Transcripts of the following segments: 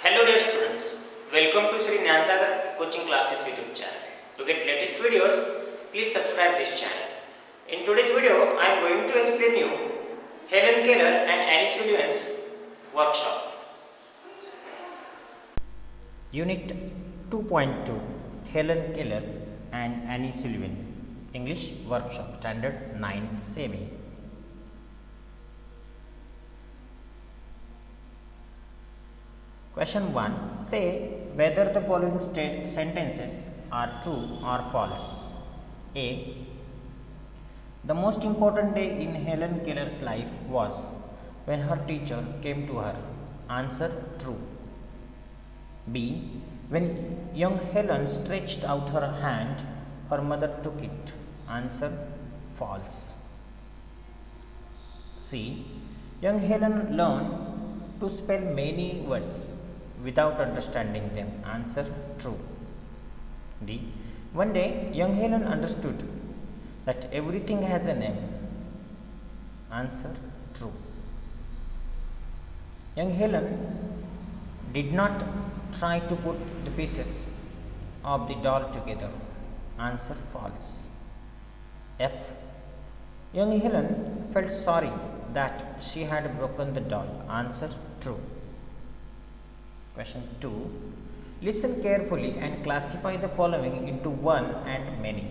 Hello dear students, welcome to Sri Nyansagar Coaching Classes YouTube channel. To get latest videos, please subscribe this channel. In today's video, I am going to explain you Helen Keller and Anne Sullivan's workshop. Unit 2.2 Helen Keller and Anne Sullivan English Workshop Standard 9 Semi. Question 1. Say whether the following sentences are true or false. A. The most important day in Helen Keller's life was when her teacher came to her. Answer true. B. When young Helen stretched out her hand, her mother took it. Answer false. C. Young Helen learned to spell many words without understanding them. Answer true. D. One day, young Helen understood that everything has a name. Answer true. Young Helen did not try to put the pieces of the doll together. Answer false. F. Young Helen felt sorry that she had broken the doll. Answer true. Question 2. Listen carefully and classify the following into one and many.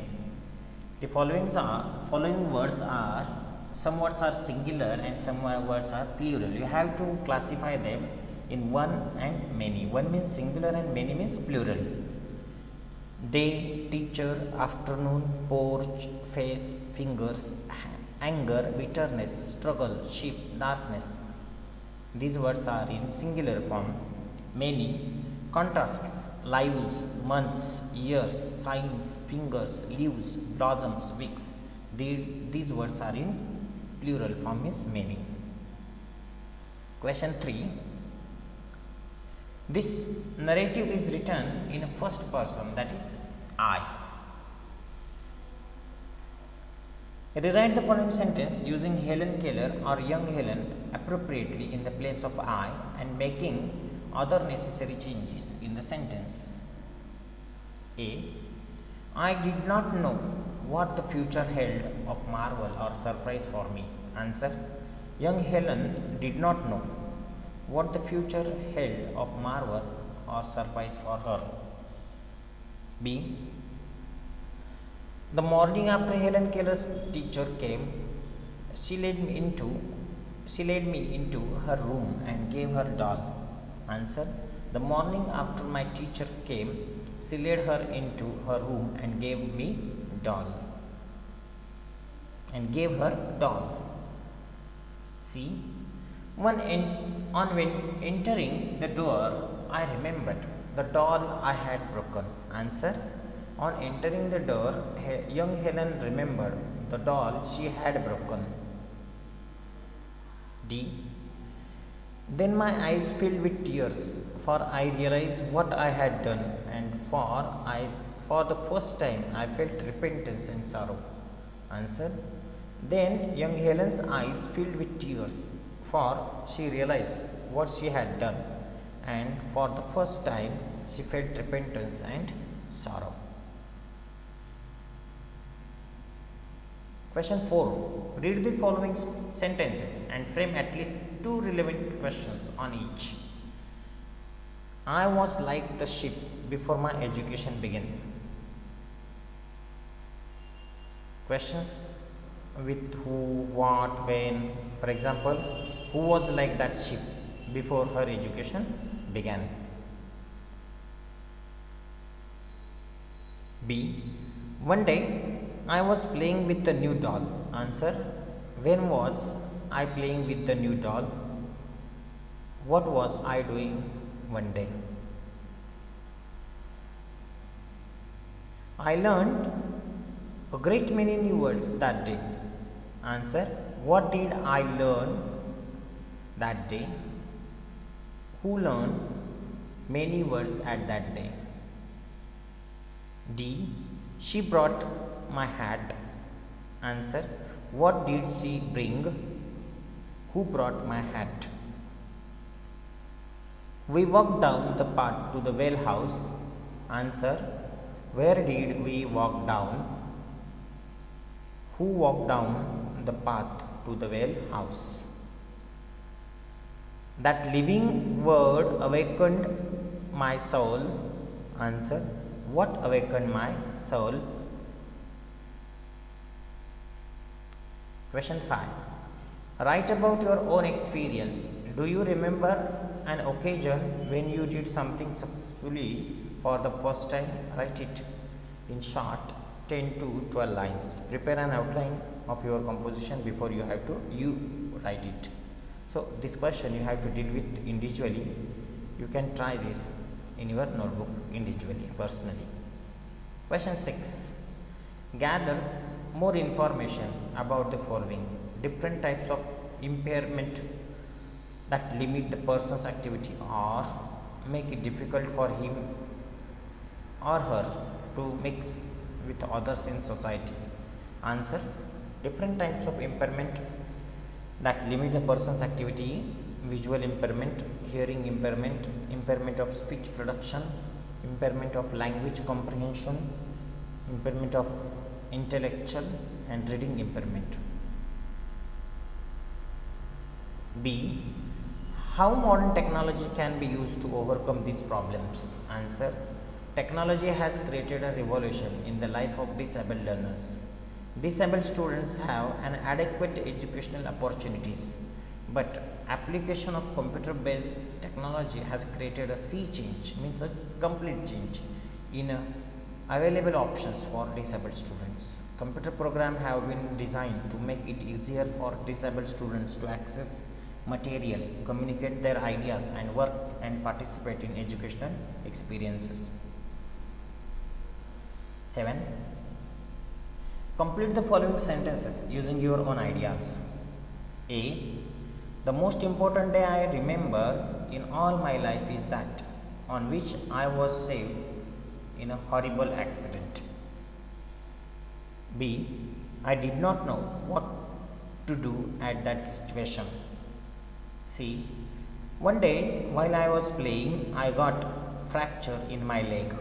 The following words are, some words are singular and some words are plural. You have to classify them in one and many. One means singular and many means plural. Day, teacher, afternoon, porch, face, fingers, anger, bitterness, struggle, sheep, darkness. These words are in singular form. Many, contrasts, lives, months, years, signs, fingers, leaves, blossoms, weeks. These words are in plural form is many. Question 3. This narrative is written in a first person, that is I. Rewrite the following sentence using Helen Keller or young Helen appropriately in the place of I and making other necessary changes in the sentence. A. I did not know what the future held of marvel or surprise for me. Answer. Young Helen did not know what the future held of marvel or surprise for her. B. The morning after Helen Keller's teacher came, she led me into her room and gave her doll. Answer. The morning after my teacher came, she led her into her room and gave her doll. C. When entering the door, I remembered the doll I had broken. Answer. On entering the door, young Helen remembered the doll she had broken. D. Then my eyes filled with tears, for I realized what I had done, and for the first time I felt repentance and sorrow. Answer. Then young Helen's eyes filled with tears, for she realized what she had done, and for the first time she felt repentance and sorrow. Question 4. Read the following sentences and frame at least 2 relevant questions on each. I was like the sheep before my education began. Questions with who, what, when. For example, who was like that sheep before her education began? B. One day I was playing with the new doll. Answer. When was I playing with the new doll? What was I doing one day? I learned a great many new words that day. Answer. What did I learn that day? Who learned many words at that day? D. She brought my hat. Answer. What did she bring? Who brought my hat? We walked down the path to the well house. Answer. Where did we walk down? Who walked down the path to the well house? That living word awakened my soul. Answer. What awakened my soul? Question 5. Write about your own experience. Do you remember an occasion when you did something successfully for the first time? Write it in short 10 to 12 lines. Prepare an outline of your composition before you write it. So this question you have to deal with individually. You can try this in your notebook individually, personally. Question 6. Gather more information about the following: different types of impairment that limit the person's activity or make it difficult for him or her to mix with others in society. Answer. Different types of impairment that limit the person's activity: visual impairment, hearing impairment, impairment of speech production, impairment of language comprehension, impairment of intellectual and reading impairment. B. How modern technology can be used to overcome these problems? Answer. Technology has created a revolution in the life of disabled learners. Disabled students have an adequate educational opportunities, but application of computer-based technology has created a sea change, means a complete change in available options for disabled students. Computer programs have been designed to make it easier for disabled students to access material, communicate their ideas, and work and participate in educational experiences. 7. Complete the following sentences using your own ideas. A. The most important day I remember in all my life is that on which I was saved in a horrible accident. B. I did not know what to do at that situation. C. One day while I was playing, I got fracture in my leg.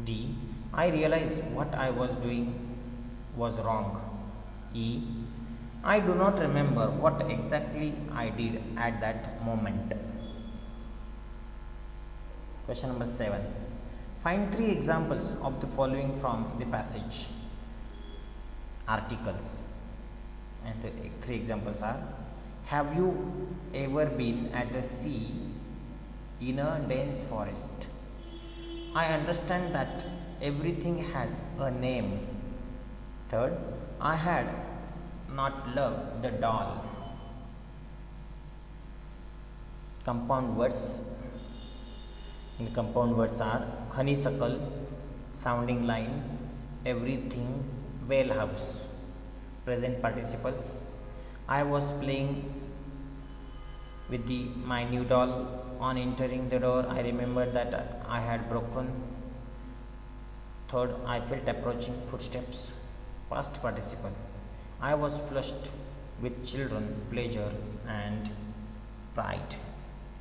D. I realized what I was doing was wrong. E. I do not remember what exactly I did at that moment. Question number 7. Find 3 examples of the following from the passage. Articles. And the 3 examples are: have you ever been at the sea in a dense forest? I understand that everything has a name. Third, I had not loved the doll. Compound words. In compound words are honeysuckle, sounding line, everything, well house. Present participles: I was playing with my new doll. On entering the door, I remembered that I had broken. Third, I felt approaching footsteps. Past participle: I was flushed with children, pleasure, and pride.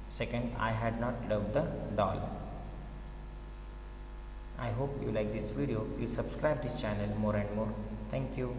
Second, I had not loved the doll. I hope you like this video. Please subscribe this channel more and more. Thank you.